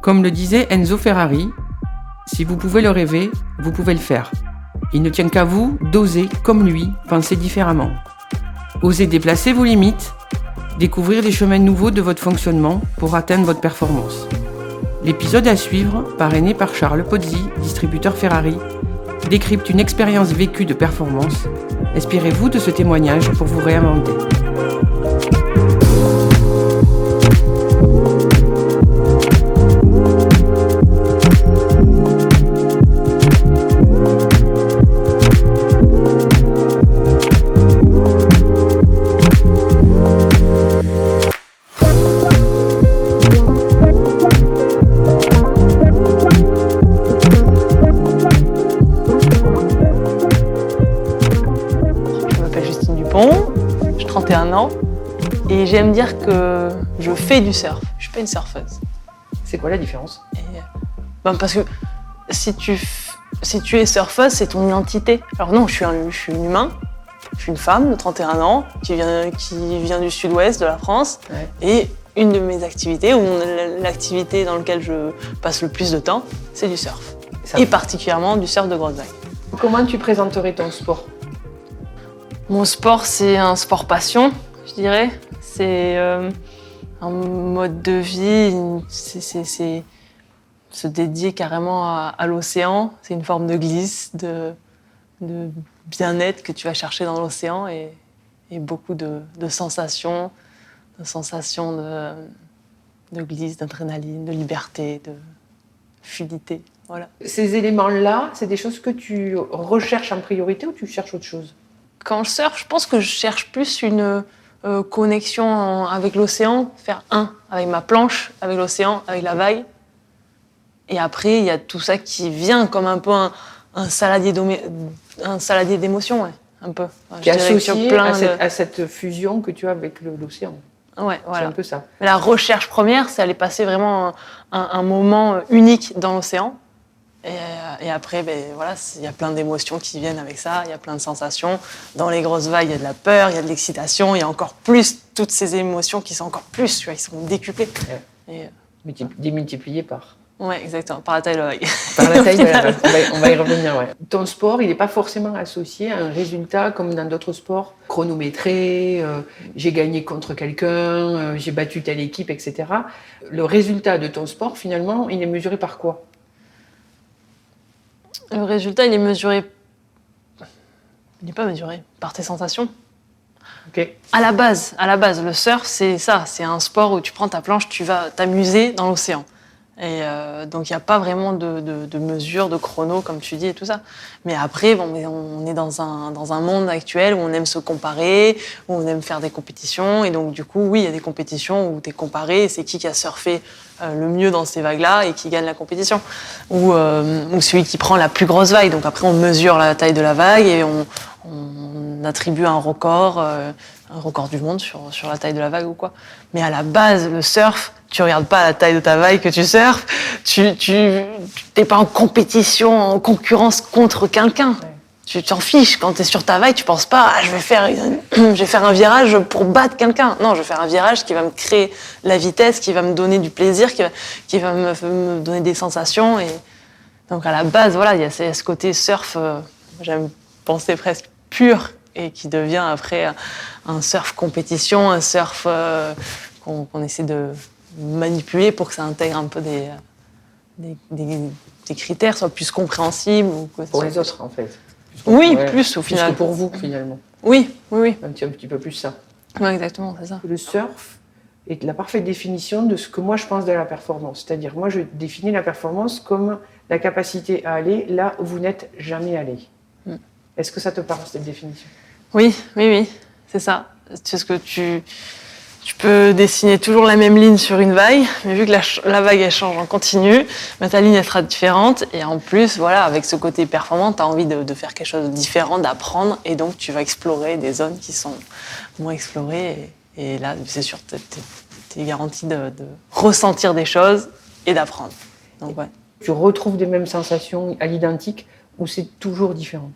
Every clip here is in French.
Comme le disait Enzo Ferrari, si vous pouvez le rêver, vous pouvez le faire. Il ne tient qu'à vous d'oser, comme lui, penser différemment. Osez déplacer vos limites, découvrir des chemins nouveaux de votre fonctionnement pour atteindre votre performance. L'épisode à suivre, parrainé par Charles Pozzi, distributeur Ferrari, décrypte une expérience vécue de performance. Inspirez-vous de ce témoignage pour vous réinventer. J'ai 31 ans et j'aime dire que je fais du surf. Je suis pas une surfeuse. C'est quoi la différence ? Parce que si tu es surfeuse, c'est ton identité. Alors non, je suis une humain, je suis une femme de 31 ans qui vient du sud-ouest de la France. Ouais. Et une de mes activités, ou l'activité dans laquelle je passe le plus de temps, c'est du surf. Et particulièrement du surf de grosse vague. Comment tu présenterais ton sport ? Mon sport, c'est un sport passion, je dirais. C'est un mode de vie, c'est se dédier carrément à l'océan. C'est une forme de glisse, de bien-être que tu vas chercher dans l'océan et beaucoup de sensations, de glisse, d'adrénaline, de liberté, de fluidité. Voilà. Ces éléments-là, c'est des choses que tu recherches en priorité ou tu cherches autre chose ? Quand je surfe, je pense que je cherche plus une connexion avec l'océan, faire un avec ma planche, avec l'océan, avec la vague. Et après, il y a tout ça qui vient comme un peu un saladier d'émotions, ouais, un peu. Qui est associé à cette fusion que tu as avec l'océan. Ouais, voilà. C'est un peu ça. Mais la recherche première, c'est aller passer vraiment un moment unique dans l'océan. Et après, voilà, il y a plein d'émotions qui viennent avec ça, il y a plein de sensations. Dans les grosses vagues, il y a de la peur, il y a de l'excitation, il y a encore plus toutes ces émotions qui sont encore plus, tu vois, ils sont décuplées. Ouais. Démultipliées par. Ouais, exactement, par la taille de la vague. Par la taille de la vague, on va y revenir, ouais. Ton sport, il n'est pas forcément associé à un résultat comme dans d'autres sports, chronométré, j'ai gagné contre quelqu'un, j'ai battu telle équipe, etc. Le résultat de ton sport, finalement, il est mesuré par quoi ? Le résultat, il est mesuré. Il n'est pas mesuré par tes sensations. Okay. À la base, le surf, c'est ça. C'est un sport où tu prends ta planche, tu vas t'amuser dans l'océan. Et donc, il n'y a pas vraiment de mesure, de chrono, comme tu dis, et tout ça. Mais après, on est dans un monde actuel où on aime se comparer, où on aime faire des compétitions. Et donc, du coup, oui, il y a des compétitions où tu es comparé. C'est qui a surfé le mieux dans ces vagues-là et qui gagne la compétition. Ou celui qui prend la plus grosse vague. Donc, après, on mesure la taille de la vague et on attribue un record du monde sur la taille de la vague ou quoi. Mais à la base, le surf, tu regardes pas la taille de ta vague que tu surfes, tu t'es pas en compétition, en concurrence contre quelqu'un. Ouais. Tu t'en fiches. Quand tu es sur ta vague, tu penses pas je vais faire un virage pour battre quelqu'un. Non, je vais faire un virage qui va me créer la vitesse, qui va me donner du plaisir, qui va me donner des sensations. Et donc à la base, voilà, il y a ce côté surf, j'aime penser presque pur, et qui devient après un surf compétition, un surf qu'on essaie de manipuler pour que ça intègre un peu des critères, soit plus compréhensibles. Pour les autres, en fait. Oui, plus au final. Plus que pour vous, finalement. Oui. Un petit peu plus ça. Oui, exactement, c'est ça. Le surf est la parfaite définition de ce que moi je pense de la performance. C'est-à-dire, moi je définis la performance comme la capacité à aller là où vous n'êtes jamais allé. Est-ce que ça te parle, cette définition ? Oui, c'est ça. C'est ce que tu peux dessiner toujours la même ligne sur une vague, mais vu que la vague elle change en continu, ta ligne elle sera différente. Et en plus, voilà, avec ce côté performant, tu as envie de faire quelque chose de différent, d'apprendre, et donc tu vas explorer des zones qui sont moins explorées. Et là, c'est sûr, tu es garanti de ressentir des choses et d'apprendre. Donc, ouais. Tu retrouves des mêmes sensations à l'identique ou c'est toujours différent ?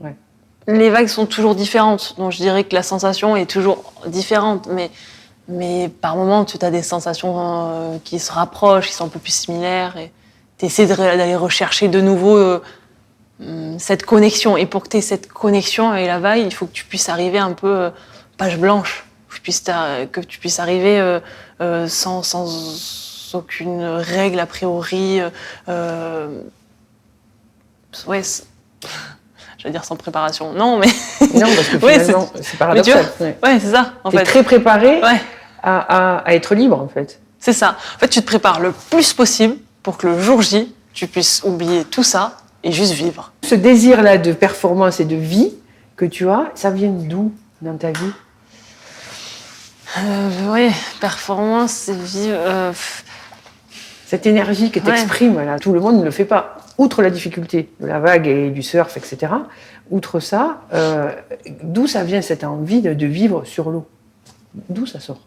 Ouais. Les vagues sont toujours différentes, donc je dirais que la sensation est toujours différente, mais Mais par moments, tu as des sensations qui se rapprochent, qui sont un peu plus similaires. Et tu essaies d'aller rechercher de nouveau cette connexion. Et pour que tu aies cette connexion avec la vague, il faut que tu puisses arriver un peu page blanche. Que tu puisses arriver sans aucune règle a priori. Ouais, j'allais dire sans préparation. Non, mais... Non, parce que finalement, c'est paradoxal. Ouais, c'est ça, en fait. T'es très préparé à être libre, en fait. C'est ça. En fait, tu te prépares le plus possible pour que le jour J, tu puisses oublier tout ça et juste vivre. Ce désir-là de performance et de vie que tu as, ça vient d'où dans ta vie? Oui, performance, c'est vivre... Cette énergie que tu exprimes, là, tout le monde ne le fait pas. Outre la difficulté de la vague et du surf, etc., outre ça, d'où ça vient cette envie de vivre sur l'eau? D'où ça sort?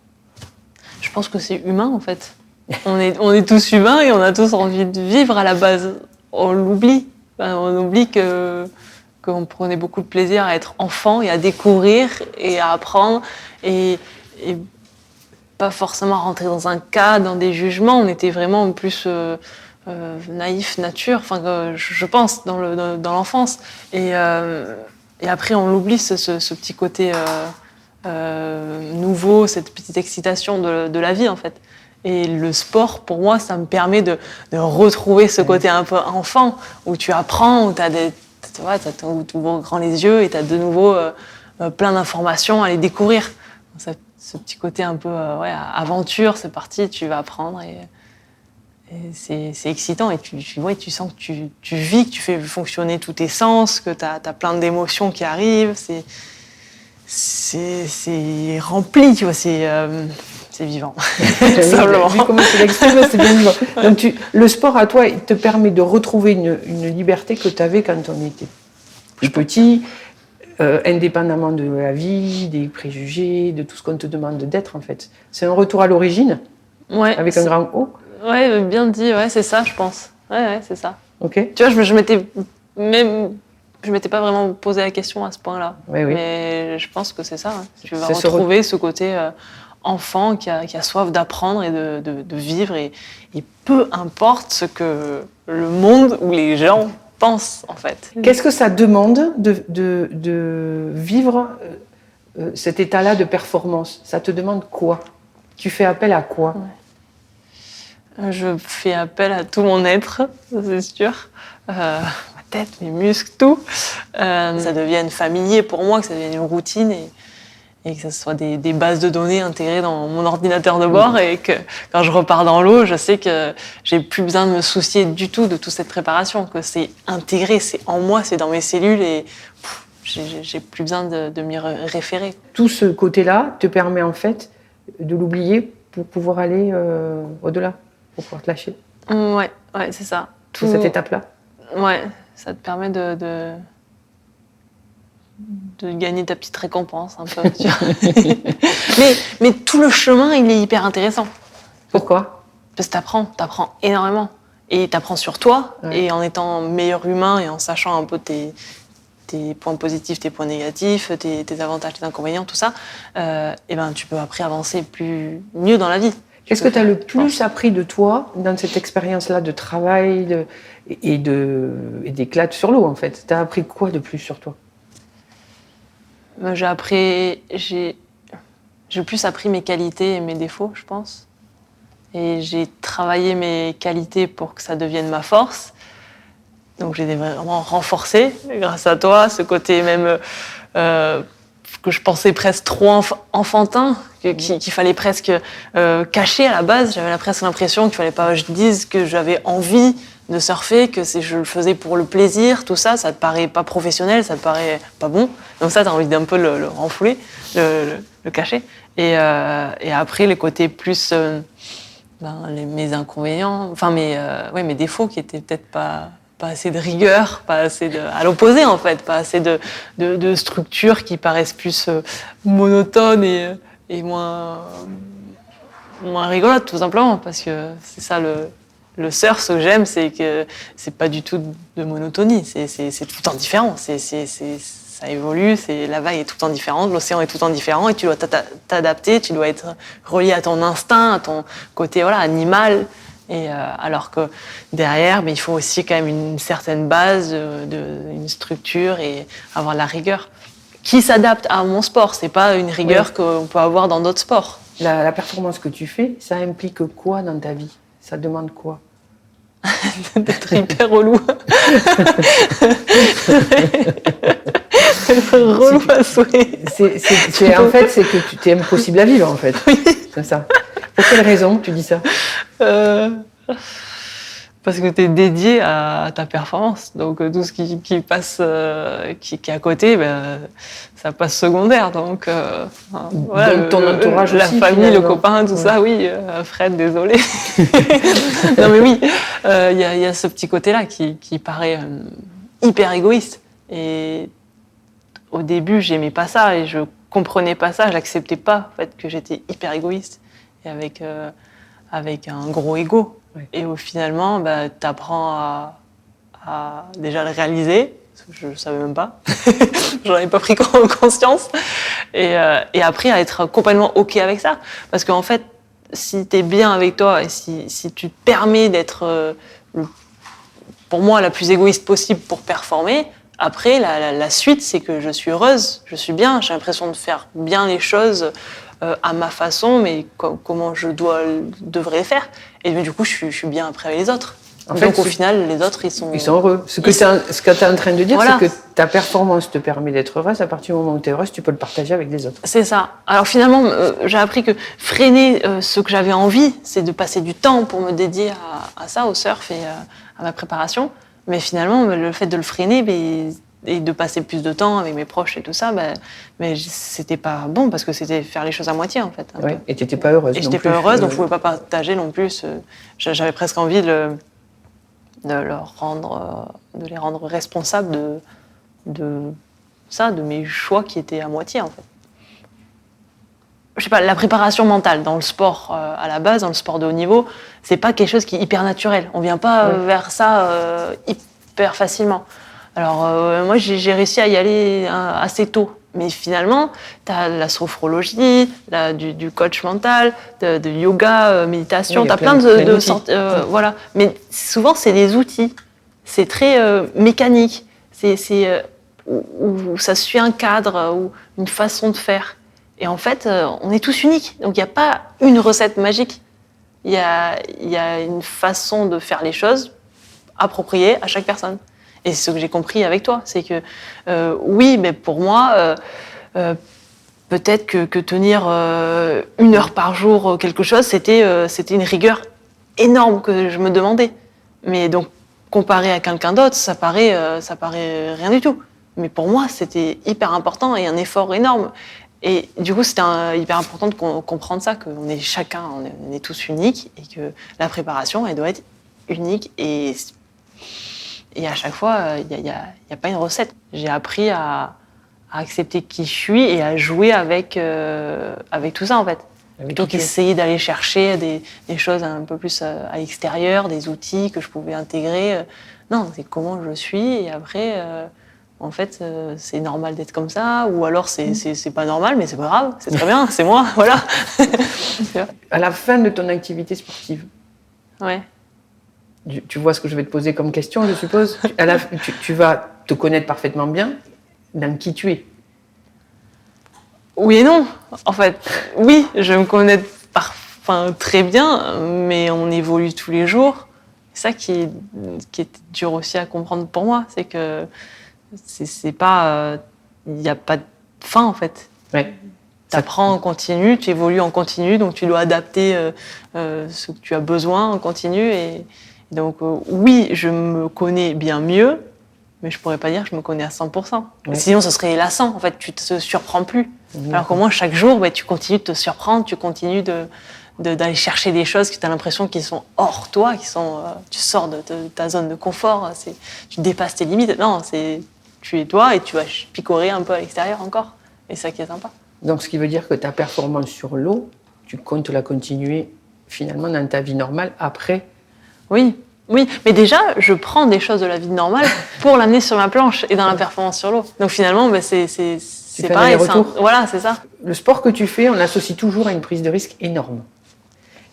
Je pense que c'est humain, en fait. On est tous humains et on a tous envie de vivre à la base. On l'oublie. On oublie qu'on prenait beaucoup de plaisir à être enfant et à découvrir et à apprendre et pas forcément rentrer dans un cas, dans des jugements. On était vraiment plus naïf, nature, je pense, dans l'enfance. Et après, on l'oublie, ce petit côté nouveau, cette petite excitation de la vie, en fait. Et le sport, pour moi, ça me permet de retrouver ce côté un peu enfant, où tu apprends, où t'as grand les yeux et tu as de nouveau plein d'informations à les découvrir. Ce petit côté un peu aventure, c'est parti, tu vas apprendre et c'est excitant. Et tu sens que tu vis, que tu fais fonctionner tous tes sens, que tu as plein d'émotions qui arrivent. C'est rempli, tu vois, c'est vivant. Simplement. Vu comment tu l'exprimes, c'est bien vivant. Donc le sport, à toi, il te permet de retrouver une liberté que tu avais quand on était plus petit, indépendamment de la vie, des préjugés, de tout ce qu'on te demande d'être, en fait. C'est un retour à l'origine, avec un grand O. Ouais, bien dit, c'est ça, je pense. Ouais, c'est ça. Ok. Tu vois, je m'étais pas vraiment posé la question à ce point-là. Oui. Mais je pense que c'est ça. Hein. Tu vas retrouver ce côté enfant qui a soif d'apprendre et de vivre. Et peu importe ce que le monde ou les gens pensent, en fait. Qu'est-ce que ça demande de vivre cet état-là de performance? Ça te demande quoi? Tu fais appel à quoi? Je fais appel à tout mon être, c'est sûr. Ma tête, mes muscles, tout. Ça devienne familier pour moi, que ça devienne une routine et que ce soit des bases de données intégrées dans mon ordinateur de bord et que quand je repars dans l'eau, je sais que j'ai plus besoin de me soucier du tout de toute cette préparation, que c'est intégré, c'est en moi, c'est dans mes cellules et j'ai plus besoin de m'y référer. Tout ce côté-là te permet en fait de l'oublier pour pouvoir aller au-delà, pour pouvoir te lâcher. Ouais, c'est ça. Tout cette étape-là. Ouais, ça te permet de gagner ta petite récompense un peu. Tu vois. mais tout le chemin, il est hyper intéressant. Pourquoi? Parce que t'apprends énormément. Et t'apprends sur toi, et en étant meilleur humain et en sachant un peu tes points positifs, tes points négatifs, tes avantages, tes inconvénients, tout ça, et ben tu peux après avancer mieux dans la vie. Qu'est-ce que tu as le plus appris de toi dans cette expérience-là de travail et d'éclate sur l'eau, en fait? Tu as appris quoi de plus sur toi? J'ai plus appris mes qualités et mes défauts, je pense. Et j'ai travaillé mes qualités pour que ça devienne ma force. Donc j'ai vraiment renforcé grâce à toi, ce côté même que je pensais presque trop enfantin, qu'il fallait presque cacher à la base. J'avais presque l'impression qu'il fallait pas que je dise que j'avais envie de surfer, que je le faisais pour le plaisir, tout ça, ça te paraît pas professionnel, ça te paraît pas bon. Donc ça, tu as envie d'un peu le renfouler, le cacher. Et après, les côtés plus... mes inconvénients, mes défauts qui étaient peut-être pas assez de rigueur, pas assez à l'opposé en fait, pas assez de structures qui paraissent plus monotones et moins rigolotes tout simplement, parce que c'est ça le surf, ce que j'aime, c'est que c'est pas du tout de monotonie, c'est tout le temps différent, c'est ça évolue, la vague est tout le temps différente, l'océan est tout le temps différent et tu dois t'adapter, tu dois être relié à ton instinct, à ton côté animal. Et alors que derrière, il faut aussi quand même une certaine base, une structure et avoir la rigueur qui s'adapte à mon sport. C'est pas une rigueur qu'on peut avoir dans d'autres sports. La performance que tu fais, ça implique quoi dans ta vie? Ça demande quoi? D'être hyper relou. Relou à souhait. En fait, c'est que tu es impossible à vivre, en fait. Oui. C'est ça. Pour quelle raison tu dis ça? Parce que tu es dédié à ta performance. Donc tout ce qui passe, qui est à côté, ça passe secondaire. Donc, donc ton entourage la aussi, famille, finalement. le copain, tout ça, oui. Fred, désolé. Non mais oui, il y a ce petit côté-là qui paraît hyper égoïste. Et au début, j'aimais pas ça et je comprenais pas ça, j'acceptais pas en fait, que j'étais hyper égoïste et avec un gros ego. Ouais. Et finalement, tu apprends à déjà le réaliser, parce que je ne savais même pas, j'en avais pas pris conscience, et après à être complètement OK avec ça. Parce qu'en fait, si tu es bien avec toi et si tu te permets d'être, pour moi, la plus égoïste possible pour performer, après, la suite, c'est que je suis heureuse, je suis bien, j'ai l'impression de faire bien les choses à ma façon, mais comment je devrais les faire. Et du coup, je suis bien après avec les autres. Donc au final, les autres, ils sont heureux. Ce que tu es en train de dire, voilà. C'est que ta performance te permet d'être heureuse. À partir du moment où tu es heureuse, tu peux le partager avec les autres. C'est ça. Alors finalement, j'ai appris que freiner ce que j'avais envie, c'est de passer du temps pour me dédier à ça, au surf et à ma préparation. Mais finalement, le fait de le freiner et de passer plus de temps avec mes proches et tout ça, mais c'était pas bon parce que c'était faire les choses à moitié en fait. Ouais, et t'étais pas heureuse. Et j'étais pas heureuse, donc je pouvais pas partager non plus. J'avais presque envie de les rendre responsables de mes choix qui étaient à moitié en fait. Je sais pas, la préparation mentale dans le sport à la base, dans le sport de haut niveau, c'est pas quelque chose qui est hyper naturel. On vient pas vers ça hyper facilement. Alors moi j'ai réussi à y aller assez tôt, mais finalement t'as la sophrologie, du coach mental, de yoga, méditation, t'as plein de sortes, voilà. Mais souvent c'est des outils, c'est très mécanique, où ça suit un cadre ou une façon de faire. Et en fait, on est tous uniques, donc il n'y a pas une recette magique. Il y a une façon de faire les choses appropriée à chaque personne. Et c'est ce que j'ai compris avec toi, c'est que oui, mais pour moi, peut-être que tenir 1 heure par jour quelque chose, c'était une rigueur énorme que je me demandais. Mais donc, comparé à quelqu'un d'autre, ça paraît rien du tout. Mais pour moi, c'était hyper important et un effort énorme. Et du coup, c'était hyper important de comprendre ça, qu'on est chacun, on est tous uniques et que la préparation, elle doit être unique et à chaque fois, il n'y a pas une recette. J'ai appris à accepter qui je suis et à jouer avec tout ça, en fait. Plutôt qu'essayer d'aller chercher des choses un peu plus à l'extérieur, des outils que je pouvais intégrer. Non, c'est comment je suis et après... en fait, c'est normal d'être comme ça, ou alors c'est pas normal, mais c'est pas grave, c'est très bien, c'est moi, voilà. À la fin de ton activité sportive, ouais. Tu vois ce que je vais te poser comme question, je suppose. Tu vas te connaître parfaitement bien dans qui tu es. Oui et non. En fait, oui, je me connais très bien, mais on évolue tous les jours. C'est ça qui est dur aussi à comprendre pour moi, c'est que c'est pas, il n'y a pas de fin en fait. Ouais. Tu apprends en continu, tu évolues en continu, donc tu dois adapter ce que tu as besoin en continu. Et donc oui, je me connais bien mieux, mais je pourrais pas dire que je me connais à 100%. Ouais. Sinon, ce serait lassant. En fait, tu te surprends plus. Alors qu'au moins chaque jour, tu continues de te surprendre, tu continues d'aller chercher des choses que tu as l'impression qu'ils sont hors toi, tu sors de ta zone de confort, tu dépasses tes limites. Non, tu es toi et tu vas picorer un peu à l'extérieur encore. Et c'est ça qui est sympa. Donc, ce qui veut dire que ta performance sur l'eau, tu comptes la continuer finalement dans ta vie normale après? Oui, Oui, mais déjà, je prends des choses de la vie normale pour l'amener sur ma planche et dans la performance sur l'eau. Donc finalement, c'est pareil. Voilà, c'est ça. Le sport que tu fais, on l'associe toujours à une prise de risque énorme.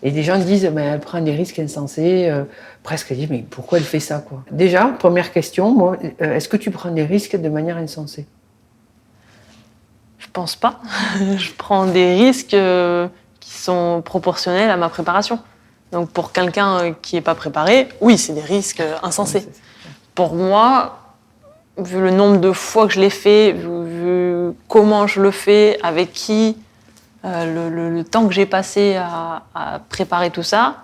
Et des gens disent, elle prend des risques insensés, presque, disent, mais pourquoi elle fait ça, quoi? Déjà, première question, moi, est-ce que tu prends des risques de manière insensée? Je pense pas. Je prends des risques qui sont proportionnels à ma préparation. Donc pour quelqu'un qui n'est pas préparé, oui, c'est des risques insensés. Pour moi, vu le nombre de fois que je l'ai fait, vu comment je le fais, avec qui, le temps que j'ai passé à préparer tout ça,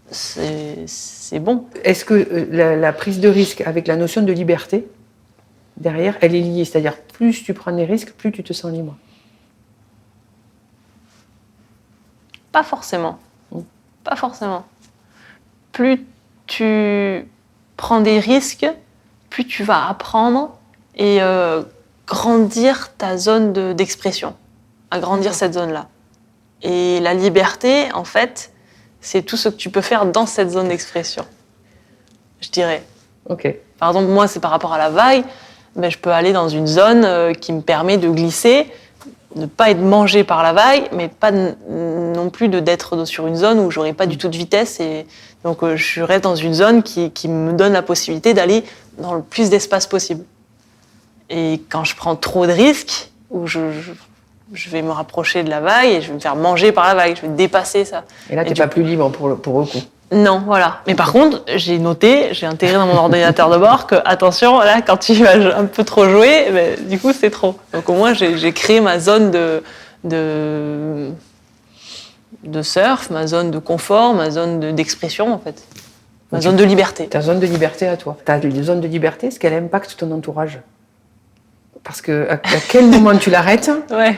c'est bon. Est-ce que la prise de risque avec la notion de liberté, derrière, elle est liée? C'est-à-dire, plus tu prends des risques, plus tu te sens libre? Pas forcément. Pas forcément. Plus tu prends des risques, plus tu vas apprendre et grandir ta zone d'expression, agrandir cette zone-là. Et la liberté, en fait, c'est tout ce que tu peux faire dans cette zone d'expression, je dirais. Ok. Par exemple, moi, c'est par rapport à la vague, je peux aller dans une zone qui me permet de glisser, ne pas être mangé par la vague, mais pas non plus d'être sur une zone où j'aurai pas du tout de vitesse. Et donc je reste dans une zone qui me donne la possibilité d'aller dans le plus d'espace possible. Et quand je prends trop de risques, où je vais me rapprocher de la vague et je vais me faire manger par la vague, je vais dépasser ça. Et là, tu n'es pas plus libre pour le coup. Non, voilà. Mais par contre, j'ai intégré dans mon ordinateur de bord que, attention, là, quand tu vas un peu trop jouer, du coup, c'est trop. Donc au moins, j'ai créé ma zone de surf, ma zone de confort, ma zone d'expression, en fait. Ma zone de liberté. Ta zone de liberté à toi. Ta zone de liberté, est-ce qu'elle impacte ton entourage? Parce que à quel moment tu l'arrêtes? Ouais.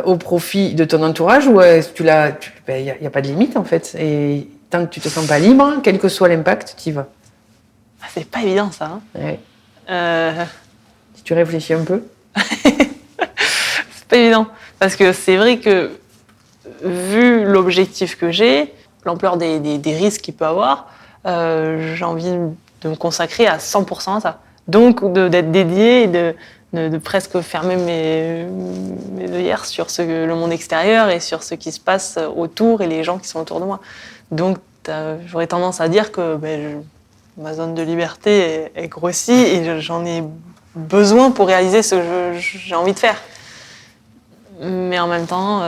Au profit de ton entourage, ou il n'y a pas de limite, en fait. Et tant que tu te sens pas libre, quel que soit l'impact, tu y vas. C'est pas évident, ça. Hein. Ouais. Si tu réfléchis un peu. C'est pas évident. Parce que c'est vrai que, vu l'objectif que j'ai, l'ampleur des risques qu'il peut avoir, j'ai envie de me consacrer à 100% à ça. Donc, d'être dédié et de presque fermer mes œillères sur le monde extérieur et sur ce qui se passe autour et les gens qui sont autour de moi. Donc, j'aurais tendance à dire que ma zone de liberté est grossie et j'en ai besoin pour réaliser ce que j'ai envie de faire. Mais en même temps,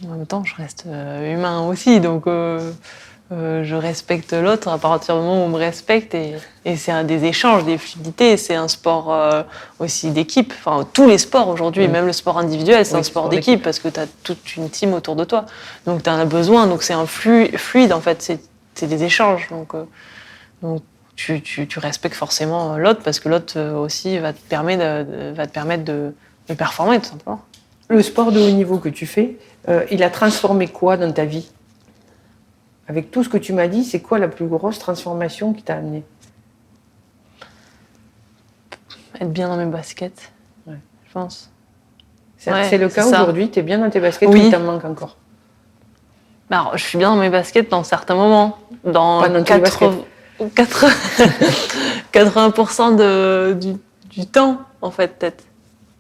je reste humain aussi, donc je respecte l'autre à partir du moment où on me respecte et c'est des échanges, des fluidités, c'est un sport aussi d'équipe. Enfin, tous les sports aujourd'hui, même le sport individuel, c'est un sport d'équipe parce que tu as toute une team autour de toi. Donc tu en as besoin, donc c'est un fluide en fait, c'est des échanges. Donc tu respectes forcément l'autre parce que l'autre aussi va te permettre de performer tout simplement. Le sport de haut niveau que tu fais, il a transformé quoi dans ta vie? Avec tout ce que tu m'as dit, c'est quoi la plus grosse transformation qui t'a amené? Être bien dans mes baskets, je pense. C'est le cas aujourd'hui? Tu es bien dans tes baskets, oui. Ou il t'en manque encore? Alors, je suis bien dans mes baskets dans certains moments. Dans 80% du temps, en fait, peut-être.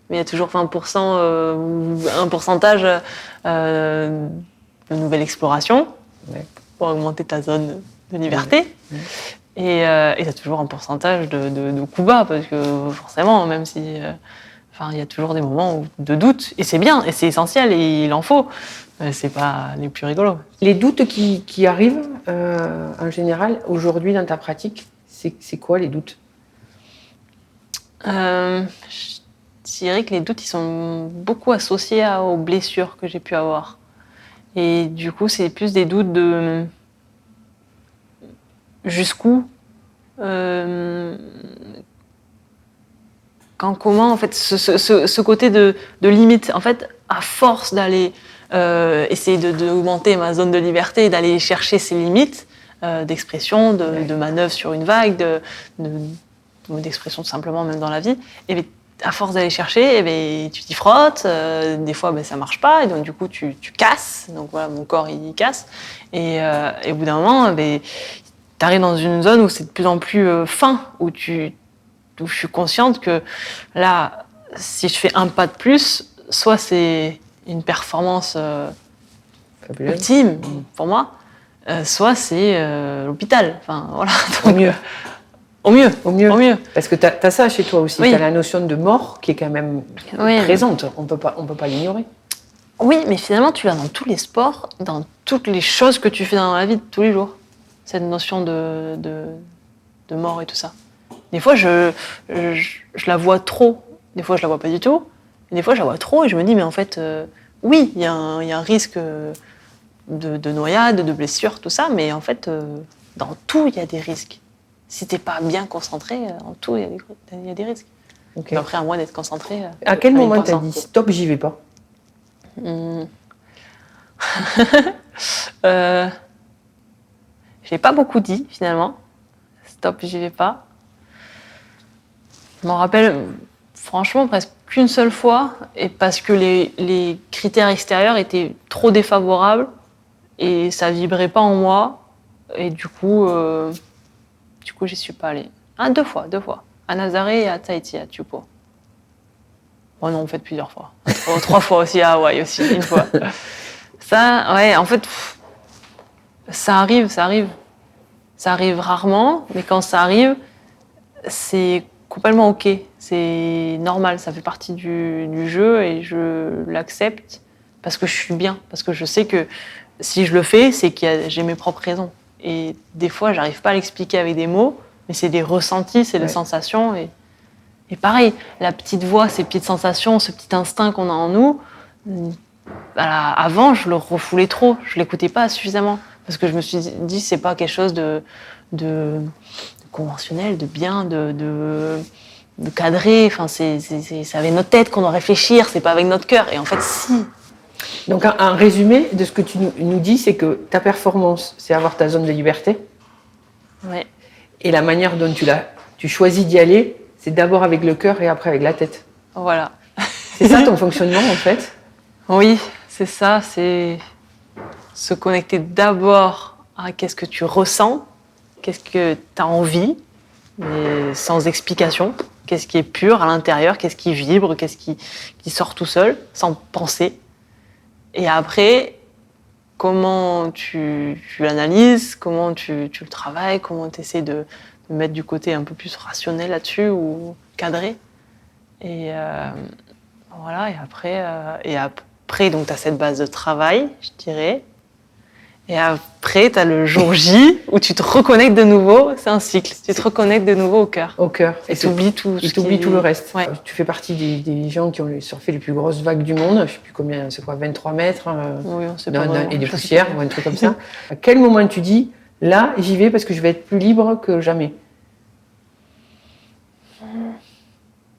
Mais il y a toujours 20% ou un pourcentage de nouvelle exploration. Ouais. Pour augmenter ta zone de liberté. Mmh. Et tu as toujours un pourcentage de coups bas, parce que forcément, même si... il y a toujours des moments de doute, et c'est bien, et c'est essentiel, et il en faut. C'est pas les plus rigolos. Les doutes qui arrivent, en général, aujourd'hui dans ta pratique, c'est quoi les doutes? Je dirais que les doutes, ils sont beaucoup associés aux blessures que j'ai pu avoir. Et du coup, c'est plus des doutes de jusqu'où, comment, en fait, ce côté de limite. En fait, à force d'aller essayer d'augmenter ma zone de liberté, d'aller chercher ces limites d'expression, de manœuvre sur une vague, d'expression tout simplement, même dans la vie, et à force d'aller chercher, tu t'y frottes. Des fois, ça marche pas, et donc du coup, tu casses. Donc voilà, mon corps, il casse. Et au bout d'un moment, t'arrives dans une zone où c'est de plus en plus fin, où je suis consciente que là, si je fais un pas de plus, soit c'est une performance ultime pour moi, soit c'est l'hôpital. Enfin, voilà. Au mieux. Au mieux. Parce que t'as ça chez toi aussi, t'as la notion de mort qui est quand même présente, on peut pas l'ignorer. Oui, mais finalement, tu l'as dans tous les sports, dans toutes les choses que tu fais dans la vie de tous les jours. Cette notion de mort et tout ça. Des fois, je la vois trop. Des fois, je la vois pas du tout. Et des fois, je la vois trop et je me dis, mais en fait, oui, il y a un risque de noyade, de blessure, tout ça, mais en fait, dans tout, il y a des risques. Si t'es pas bien concentré, en tout, il y a des risques. Okay. Donc après, à moi d'être concentré. À quel moment t'as dit stop, j'y vais pas? Je l'ai pas beaucoup dit finalement. Stop, j'y vais pas. Je m'en rappelle franchement presque qu'une seule fois, et parce que les critères extérieurs étaient trop défavorables et ça vibrait pas en moi, et du coup, j'y suis pas allée. Deux fois. À Nazaré et à Tahiti, à Tupou. Bon, non, en fait, plusieurs fois. 3 fois aussi à Hawaï, aussi, une fois. Ça, ouais, en fait, ça arrive. Ça arrive rarement, mais quand ça arrive, c'est complètement OK. C'est normal, ça fait partie du jeu et je l'accepte parce que je suis bien. Parce que je sais que si je le fais, c'est que j'ai mes propres raisons. Et des fois, j'arrive pas à l'expliquer avec des mots, mais c'est des ressentis, c'est des sensations. Et pareil, la petite voix, ces petites sensations, ce petit instinct qu'on a en nous, avant, je le refoulais trop, je l'écoutais pas suffisamment. Parce que je me suis dit, c'est pas quelque chose de conventionnel, de bien, de cadré. Enfin, c'est avec notre tête qu'on doit réfléchir, c'est pas avec notre cœur. Et en fait, si. Donc, un résumé de ce que tu nous dis, c'est que ta performance, c'est avoir ta zone de liberté. Ouais. Et la manière dont tu choisis d'y aller, c'est d'abord avec le cœur et après avec la tête. Voilà. C'est ça ton fonctionnement, en fait? Oui, c'est ça. C'est se connecter d'abord à qu'est-ce que tu ressens, qu'est-ce que tu as envie, mais sans explication. Qu'est-ce qui est pur à l'intérieur, qu'est-ce qui vibre, qu'est-ce qui sort tout seul, sans penser. Et après, comment tu l'analyses, comment tu le travailles, comment tu essaies de mettre du côté un peu plus rationnel là-dessus ou cadré. Et voilà, et après donc tu as cette base de travail, je dirais. Et après, tu as le jour J où tu te reconnectes de nouveau, c'est un cycle, tu te reconnectes de nouveau au cœur. Au cœur. Et tu oublies tout. Et tu oublies tout le reste. Ouais. Tu fais partie des gens qui ont surfé les plus grosses vagues du monde, je ne sais plus combien, c'est quoi, 23 mètres oui, on sait pas vraiment, et des poussières, ou un truc comme ça. À quel moment tu dis, là, j'y vais parce que je vais être plus libre que jamais?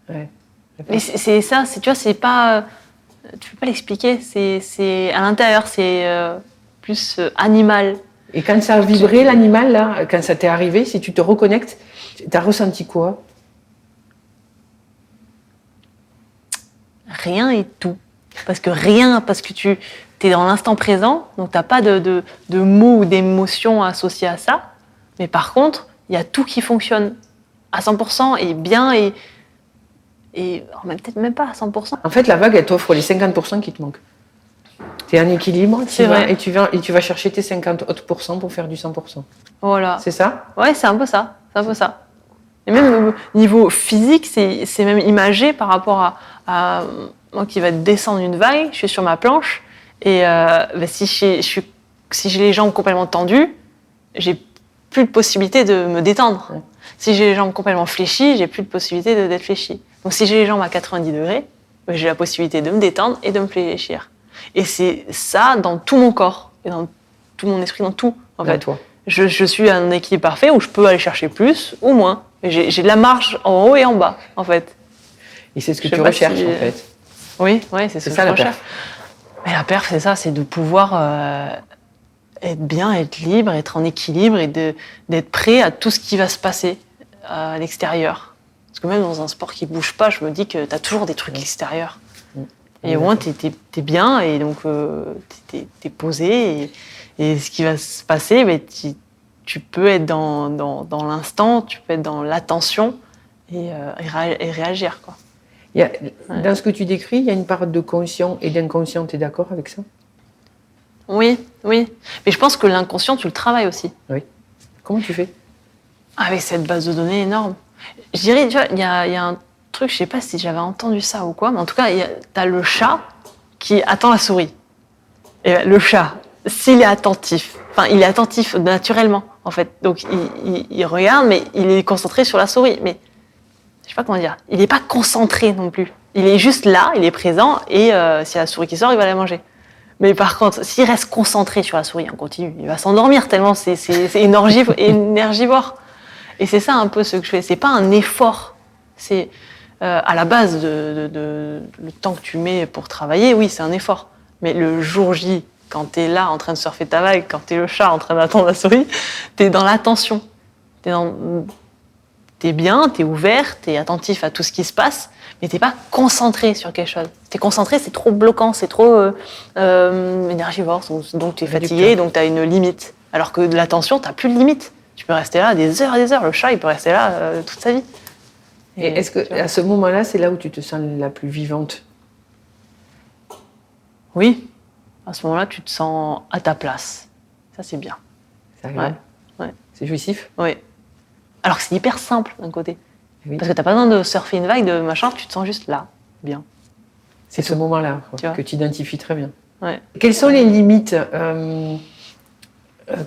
Ouais. Mais c'est ça, tu vois, c'est pas. Tu peux pas l'expliquer, c'est à l'intérieur, c'est plus animal. Et quand ça a vibré, l'animal, là, quand ça t'est arrivé, si tu te reconnectes, t'as ressenti quoi? Rien et tout. Parce que tu es dans l'instant présent, donc t'as pas de mots ou d'émotions associées à ça. Mais par contre, il y a tout qui fonctionne à 100% et bien et peut-être même pas à 100%. En fait, la vague, elle t'offre les 50% qui te manquent. Tu es en équilibre, et tu vas chercher tes 50 autres % pour faire du 100%. Voilà. C'est ça? Ouais, c'est un peu ça. Et même au niveau physique, c'est même imagé par rapport à moi qui va descendre une vague, je suis sur ma planche, et si j'ai les jambes complètement tendues, j'ai plus de possibilité de me détendre. Ouais. Si j'ai les jambes complètement fléchies, j'ai plus de possibilité d'être fléchie. Donc si j'ai les jambes à 90 degrés, j'ai la possibilité de me détendre et de me fléchir. Et c'est ça dans tout mon corps, et dans tout mon esprit, dans tout. En fait, toi. Je suis à un équilibre parfait où je peux aller chercher plus ou moins. J'ai de la marge en haut et en bas, en fait. Et c'est ce que tu recherches, en fait. Oui, c'est ce que je recherche. Mais la perf, c'est ça, c'est de pouvoir être bien, être libre, être en équilibre et d'être prêt à tout ce qui va se passer à l'extérieur. Parce que même dans un sport qui bouge pas, je me dis que tu as toujours des trucs extérieurs. Et au moins, t'es bien, et donc t'es posé, et ce qui va se passer, mais tu peux être dans l'instant, tu peux être dans l'attention et réagir, quoi. Dans ce que tu décris, il y a une part de conscient et d'inconscient, tu es d'accord avec ça? Oui. Mais je pense que l'inconscient, tu le travailles aussi. Oui. Comment tu fais? Avec cette base de données énorme. Je dirais, tu vois, il y a un truc, je sais pas si j'avais entendu ça ou quoi, mais en tout cas, t'as le chat qui attend la souris. Et le chat, s'il est attentif, il est attentif naturellement, en fait. Donc, il regarde, mais il est concentré sur la souris. Mais, je sais pas comment dire, il n'est pas concentré non plus. Il est juste là, il est présent, et s'il y a la souris qui sort, il va la manger. Mais par contre, s'il reste concentré sur la souris en continu, il va s'endormir tellement c'est énergivore. Et c'est ça un peu ce que je fais. C'est pas un effort. C'est à la base le temps que tu mets pour travailler, oui, c'est un effort. Mais le jour J, quand tu es là en train de surfer ta vague, quand tu es le chat en train d'attendre la souris, tu es dans l'attention. T'es bien, t'es ouvert, t'es attentif à tout ce qui se passe, mais t'es pas concentré sur quelque chose. T'es concentré, c'est trop bloquant, c'est trop énergivore, donc tu es fatigué, donc t'as une limite. Alors que de l'attention, t'as plus de limite. Tu peux rester là des heures et des heures. Le chat, il peut rester là toute sa vie. Et est-ce que à ce moment-là, c'est là où tu te sens la plus vivante? Oui. À ce moment-là, tu te sens à ta place. Ça, c'est bien. C'est agréable. Ouais. C'est jouissif? Oui. Alors que c'est hyper simple d'un côté. Oui. Parce que t'as pas besoin de surfer une vague, de machin, tu te sens juste là, bien. C'est ce moment-là que tu identifies très bien. Ouais. Quelles sont les limites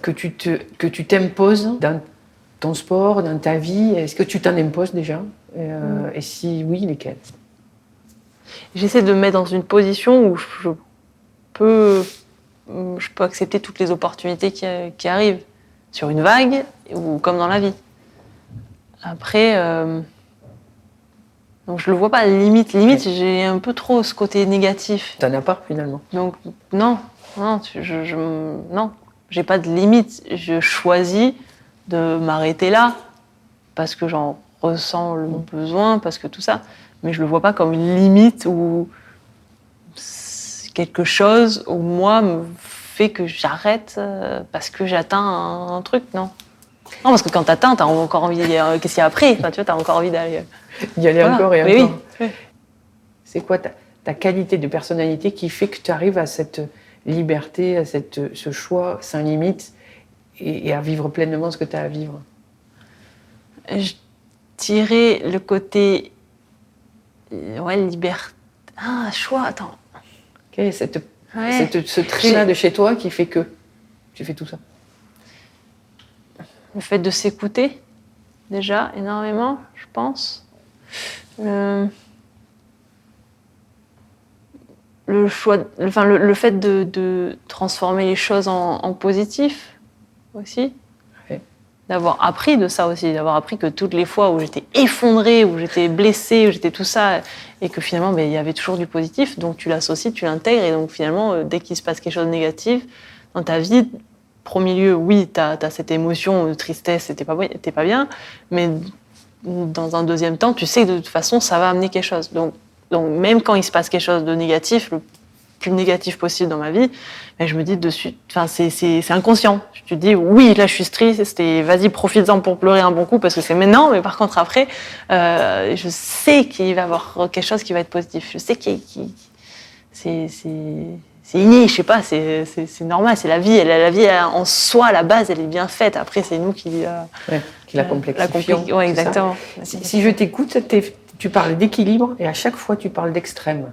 que tu t'imposes dans ton sport, dans ta vie? Est-ce que tu t'en imposes déjà? Et si oui, lesquelles? J'essaie de me mettre dans une position où je peux accepter toutes les opportunités qui arrivent sur une vague ou comme dans la vie. Après, donc je le vois pas, limite, j'ai un peu trop ce côté négatif. T'en as pas finalement? Donc non, j'ai pas de limite. Je choisis de m'arrêter là parce que j'en ressens le besoin, parce que tout ça. Mais je le vois pas comme une limite ou quelque chose où moi me fait que j'arrête parce que j'atteins un truc, non. Non, parce que quand t'atteins, t'as encore envie d'aller. Qu'est-ce qu'il y a après? Tu vois, t'as encore envie d'aller. Y aller encore et encore. Oui. C'est quoi ta qualité de personnalité qui fait que tu arrives à cette liberté, à ce choix sans limite et à vivre pleinement ce que tu as à vivre? Je dirais le côté. Ouais, liberté. Ah, choix, attends. Quel est ce trait-là de chez toi qui fait que tu fais tout ça? Le fait de s'écouter, déjà, énormément, je pense. Le choix, le fait de transformer les choses en positif aussi. Ouais. D'avoir appris de ça aussi, d'avoir appris que toutes les fois où j'étais effondrée, où j'étais blessée, où j'étais tout ça, et que finalement, il y avait toujours du positif, donc tu l'associes, tu l'intègres, et donc finalement, dès qu'il se passe quelque chose de négatif dans ta vie, premier lieu, oui, t'as cette émotion de tristesse, t'es pas bien, mais dans un deuxième temps, tu sais que de toute façon, ça va amener quelque chose. Donc même quand il se passe quelque chose de négatif, le plus négatif possible dans ma vie, mais je me dis dessus, c'est inconscient. Tu te dis, oui, là, je suis triste, et vas-y, profites-en pour pleurer un bon coup, parce que c'est maintenant, mais par contre, après, je sais qu'il va y avoir quelque chose qui va être positif. Je sais c'est inné, je sais pas, c'est normal, c'est la vie. La vie en soi, à la base, elle est bien faite. Après, c'est nous qui la complexifions. Oui, exactement. Si je t'écoute, tu parles d'équilibre et à chaque fois, tu parles d'extrême.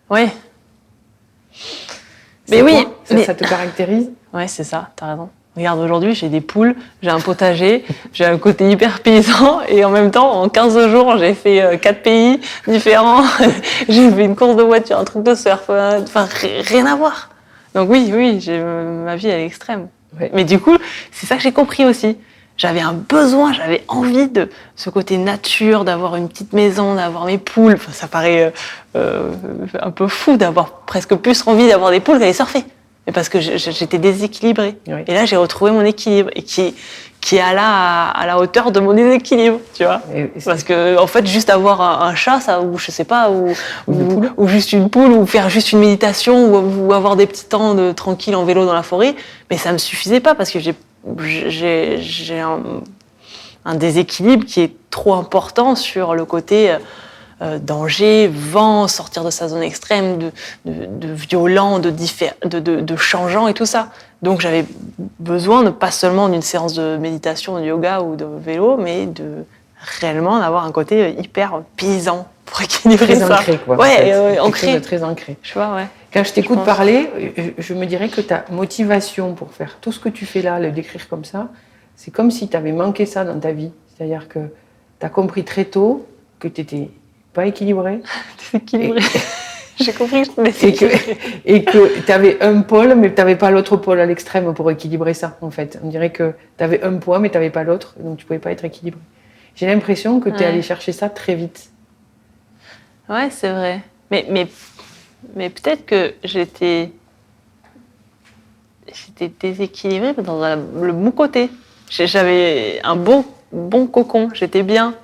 Oui. Mais oui. Ça te caractérise? Oui, c'est ça, t'as raison. Regarde, aujourd'hui, j'ai des poules, j'ai un potager, j'ai un côté hyper paysan, et en même temps, en 15 jours, j'ai fait 4 pays différents, j'ai fait une course de voiture, un truc de surf, rien à voir. Donc oui, ma vie, elle est extrême. Ouais. Mais du coup, c'est ça que j'ai compris aussi. J'avais un besoin, j'avais envie de ce côté nature, d'avoir une petite maison, d'avoir mes poules. Enfin, ça paraît un peu fou d'avoir presque plus envie d'avoir des poules qu'aller surfer. Mais parce que j'étais déséquilibrée. Oui. Et là, j'ai retrouvé mon équilibre, et qui qui est à la hauteur de mon déséquilibre, tu vois. Parce que, en fait, juste avoir un chat, ça, ou je sais pas, ou juste une poule, ou faire juste une méditation, ou avoir des petits temps tranquille en vélo dans la forêt, mais ça me suffisait pas parce que j'ai un déséquilibre qui est trop important sur le côté danger, vent, sortir de sa zone extrême, de violent, de changeant et tout ça. Donc j'avais besoin de pas seulement d'une séance de méditation, de yoga ou de vélo, mais de réellement d'avoir un côté hyper paysan pour équilibrer très ça. Ancré, quoi. Ouais, ancré. Très ancré. Je vois, ouais. Quand je t'écoute parler, je me dirais que ta motivation pour faire tout ce que tu fais là, le décrire comme ça, c'est comme si tu avais manqué ça dans ta vie. C'est-à-dire que tu as compris très tôt que tu n'étais pas équilibré. Déséquilibré. J'ai compris que je déséquilibré. Et que tu avais un pôle, mais tu n'avais pas l'autre pôle à l'extrême pour équilibrer ça, en fait. On dirait que tu avais un poids, mais tu n'avais pas l'autre, donc tu ne pouvais pas être équilibré. J'ai l'impression que tu es allé chercher ça très vite. Ouais, c'est vrai. Mais peut-être que j'étais déséquilibrée dans le bon côté. J'avais un bon cocon, j'étais bien.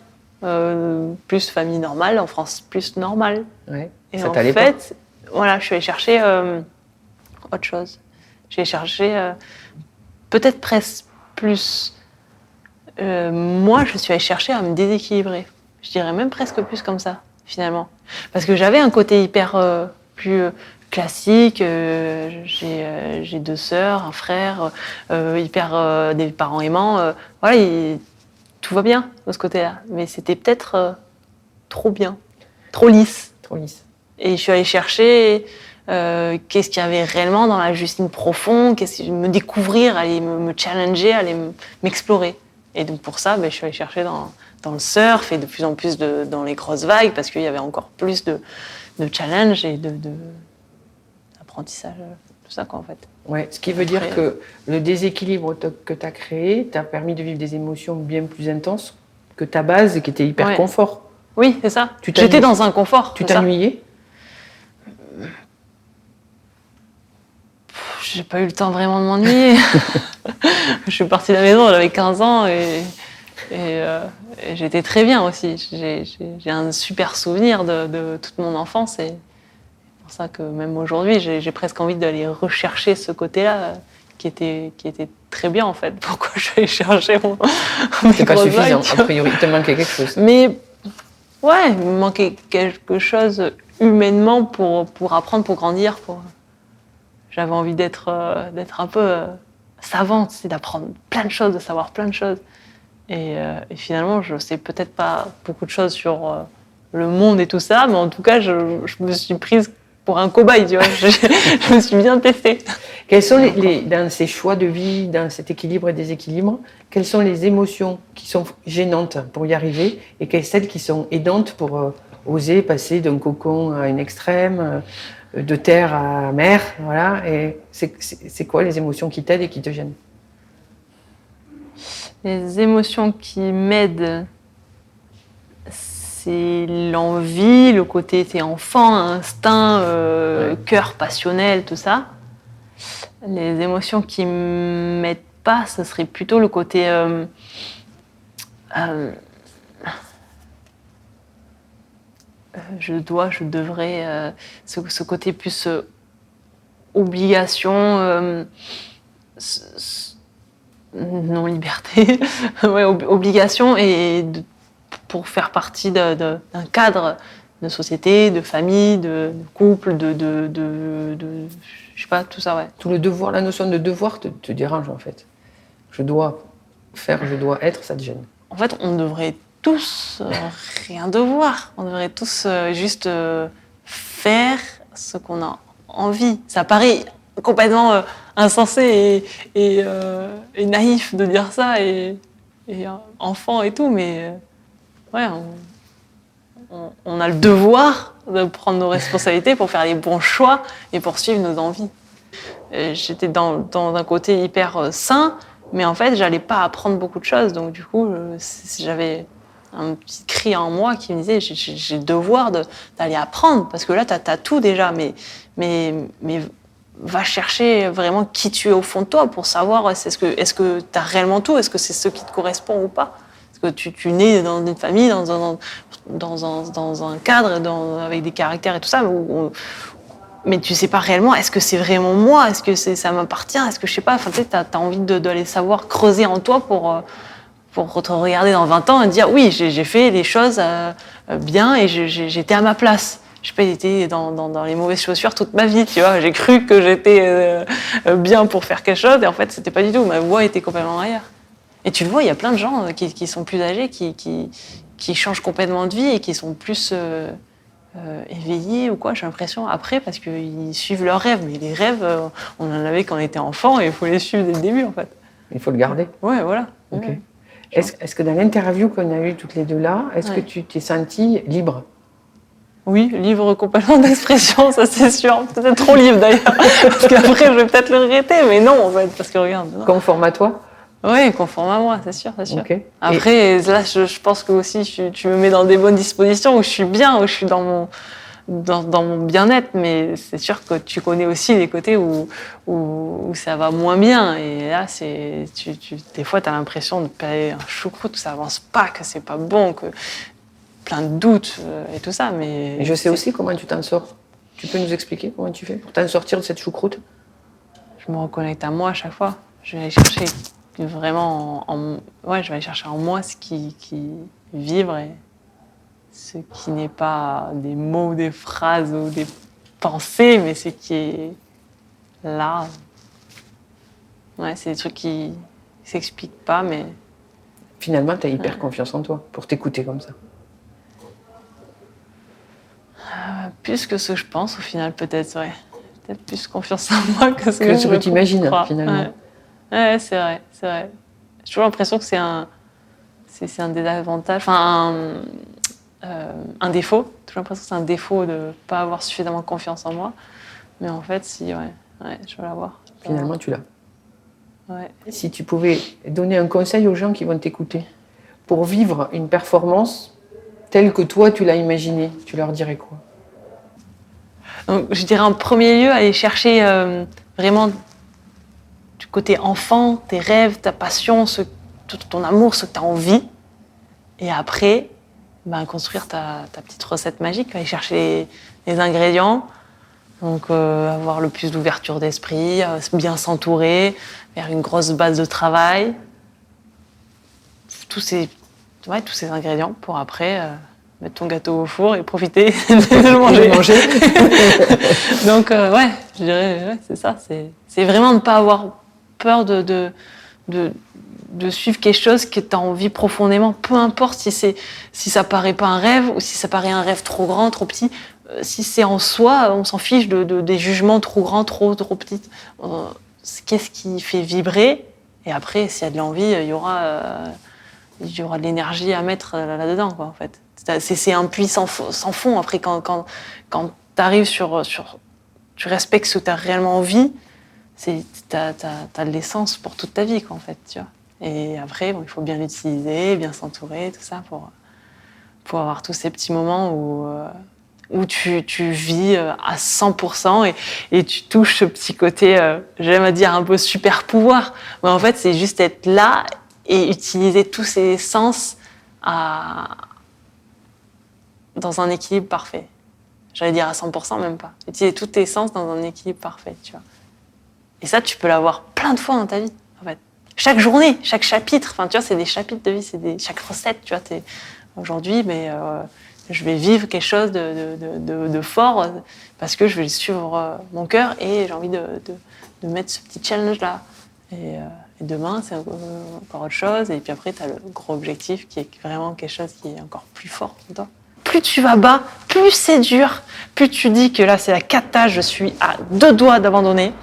Plus famille normale, en France, plus normale. Ouais, et ça en t'allait fait, voilà, je suis allée chercher autre chose. J'ai cherché peut-être presque plus. Moi, je suis allée chercher à me déséquilibrer. Je dirais même presque plus comme ça, finalement. Parce que j'avais un côté hyper plus classique. J'ai 2 sœurs, un frère, des parents aimants. Voilà, tout va bien de ce côté-là. Mais c'était peut-être trop bien, trop lisse. Et je suis allée chercher qu'est-ce qu'il y avait réellement dans la Justine profonde, me découvrir, aller me challenger, aller m'explorer. Et donc pour ça, je suis allée chercher dans le surf et de plus en plus dans les grosses vagues parce qu'il y avait encore plus de challenge et d'apprentissage, tout ça quoi en fait. Ouais, ce qui veut dire que le déséquilibre que tu as créé t'a permis de vivre des émotions bien plus intenses que ta base qui était hyper confort. Oui, c'est ça. J'étais dans un confort. Tu t'ennuyais ? J'ai pas eu le temps vraiment de m'ennuyer. Je suis partie de la maison, j'avais 15 ans et j'étais très bien aussi. J'ai un super souvenir de toute mon enfance et c'est pour ça que même aujourd'hui, j'ai presque envie d'aller rechercher ce côté-là qui était très bien en fait. Pourquoi je vais chercher c'est pas suffisant, a priori, il te manquait quelque chose. Mais ouais, il me manquait quelque chose humainement pour apprendre, pour grandir. J'avais envie d'être un peu savante, c'est d'apprendre plein de choses, de savoir plein de choses. Et finalement, je sais peut-être pas beaucoup de choses sur le monde et tout ça, mais en tout cas, je me suis prise pour un cobaye, tu vois. Je me suis bien testée. Quels sont dans ces choix de vie, dans cet équilibre et déséquilibre, quelles sont les émotions qui sont gênantes pour y arriver et quelles celles qui sont aidantes pour oser passer d'un cocon à une extrême, de terre à mer, voilà. Et c'est quoi les émotions qui t'aident et qui te gênent ? Les émotions qui m'aident, c'est l'envie, le côté t'es enfant, instinct, cœur passionnel, tout ça. Les émotions qui m'aident pas, ce serait plutôt le côté je devrais, ce côté plus obligation, non-liberté, ouais, obligation pour faire partie d'un cadre de société, de famille, de couple, je sais pas, tout ça, ouais. Tout le devoir, la notion de devoir te dérange en fait. Je dois faire, je dois être, ça te gêne. En fait, on devrait tous rien devoir. On devrait tous juste faire ce qu'on a envie. Ça paraît complètement insensé et naïf de dire ça et enfant et tout, mais ouais, on a le devoir de prendre nos responsabilités pour faire les bons choix et pour suivre nos envies. J'étais dans un côté hyper sain, mais en fait, j'allais pas apprendre beaucoup de choses. Donc du coup, j'avais un petit cri en moi qui me disait j'ai le devoir d'aller apprendre parce que là, t'as tout déjà, mais va chercher vraiment qui tu es au fond de toi pour savoir est-ce que tu as réellement tout, est-ce que c'est ce qui te correspond ou pas. Parce que tu nais dans une famille, dans un cadre, avec des caractères et tout ça, mais tu sais pas réellement, est-ce que c'est vraiment moi, est-ce que ça m'appartient, est-ce que je sais pas, enfin tu sais, t'as envie d'aller savoir, creuser en toi pour te regarder dans 20 ans et dire oui, j'ai fait les choses bien et j'étais à ma place. Je sais pas, j'étais dans les mauvaises chaussures toute ma vie, tu vois. J'ai cru que j'étais bien pour faire quelque chose et en fait, c'était pas du tout. Ma voix était complètement ailleurs. Et tu le vois, il y a plein de gens qui sont plus âgés, qui changent complètement de vie et qui sont plus éveillés ou quoi, j'ai l'impression, après, parce qu'ils suivent leurs rêves. Mais les rêves, on en avait quand on était enfant et il faut les suivre dès le début, en fait. Il faut le garder. Ouais, voilà. Ok. Ouais. Est-ce que dans l'interview qu'on a eue toutes les deux là, est-ce que tu t'es sentie libre? Oui, libre complètement d'expression, ça c'est sûr. Peut-être trop libre d'ailleurs, parce qu'après je vais peut-être le regretter, mais non en fait, parce que regarde. Non. Conforme à toi? Oui, conforme à moi, c'est sûr, c'est sûr. Okay. Après, là, je pense que aussi tu me mets dans des bonnes dispositions, où je suis bien, où je suis dans mon bien-être, mais c'est sûr que tu connais aussi les côtés où ça va moins bien. Et là, des fois, tu as l'impression de payer un choucroute, que ça avance pas, que c'est pas bon, que plein de doutes et tout ça. Mais je sais aussi comment tu t'en sors. Tu peux nous expliquer comment tu fais pour t'en sortir de cette choucroute? Je me reconnecte à moi à chaque fois. Je vais aller chercher vraiment je vais aller chercher en moi ce qui vibre et ce qui n'est pas des mots, des phrases ou des pensées, mais ce qui est là. Ouais, c'est des trucs qui s'expliquent pas, mais... Finalement, tu as hyper confiance en toi pour t'écouter comme ça. Plus que ce que je pense, au final, peut-être, ouais. Peut-être plus confiance en moi que ce que tu imagines, finalement. Ouais, c'est vrai, c'est vrai. J'ai toujours l'impression que c'est un désavantage, enfin, un défaut. J'ai toujours l'impression que c'est un défaut de ne pas avoir suffisamment confiance en moi. Mais en fait, si, je veux l'avoir. Finalement, tu l'as. Ouais. Si tu pouvais donner un conseil aux gens qui vont t'écouter pour vivre une performance telle que toi, tu l'as imaginée, tu leur dirais quoi? Donc, je dirais en premier lieu, aller chercher vraiment du côté enfant, tes rêves, ta passion, ton amour, ce que tu as envie. Et après, construire ta petite recette magique, aller chercher les ingrédients. Donc, avoir le plus d'ouverture d'esprit, bien s'entourer, faire une grosse base de travail. Tous ces ingrédients pour après mettre ton gâteau au four et profiter de le manger. Donc, je dirais, c'est ça. C'est vraiment ne pas avoir peur de suivre quelque chose que tu as envie profondément, peu importe si ça paraît pas un rêve ou si ça paraît un rêve trop grand, trop petit. Si c'est en soi, on s'en fiche des jugements trop grands, trop petits. Qu'est-ce qui fait vibrer? Et après, s'il y a de l'envie, il y aura de l'énergie à mettre là-dedans, quoi, en fait. C'est un puits sans fond. Après, quand tu arrives tu respectes ce que tu as réellement envie, t'as de l'essence pour toute ta vie, quoi, en fait, tu vois. Et après, il faut bien l'utiliser, bien s'entourer, tout ça, pour avoir tous ces petits moments où tu vis à 100% et tu touches ce petit côté, j'aime à dire un peu super pouvoir. Mais en fait, c'est juste être là et utiliser tous ses sens dans un équilibre parfait. J'allais dire à 100%, même pas. Utiliser tous tes sens dans un équilibre parfait, tu vois. Et ça, tu peux l'avoir plein de fois dans ta vie, en fait. Chaque journée, chaque chapitre, enfin, tu vois, c'est des chapitres de vie, chaque recette, tu vois. Aujourd'hui, je vais vivre quelque chose de fort parce que je vais suivre mon cœur et j'ai envie de mettre ce petit challenge-là. Et demain, c'est encore autre chose. Et puis après, tu as le gros objectif qui est vraiment quelque chose qui est encore plus fort pour toi. Plus tu vas bas, plus c'est dur, plus tu dis que là, c'est la cata, je suis à 2 doigts d'abandonner.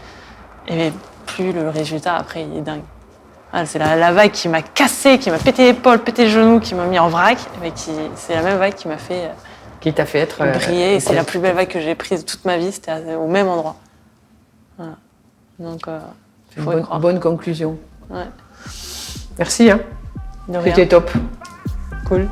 Et plus le résultat, après, il est dingue. Ah, c'est la vague qui m'a cassé, qui m'a pété l'épaule, pété le genou, qui m'a mis en vrac. Mais c'est la même vague qui m'a fait... qui t'a fait être... briller. Et c'est la plus belle vague que j'ai prise de toute ma vie. C'était au même endroit. Voilà. Donc, il faut y croire. Bonne conclusion. Ouais. Merci. C'était top. Cool.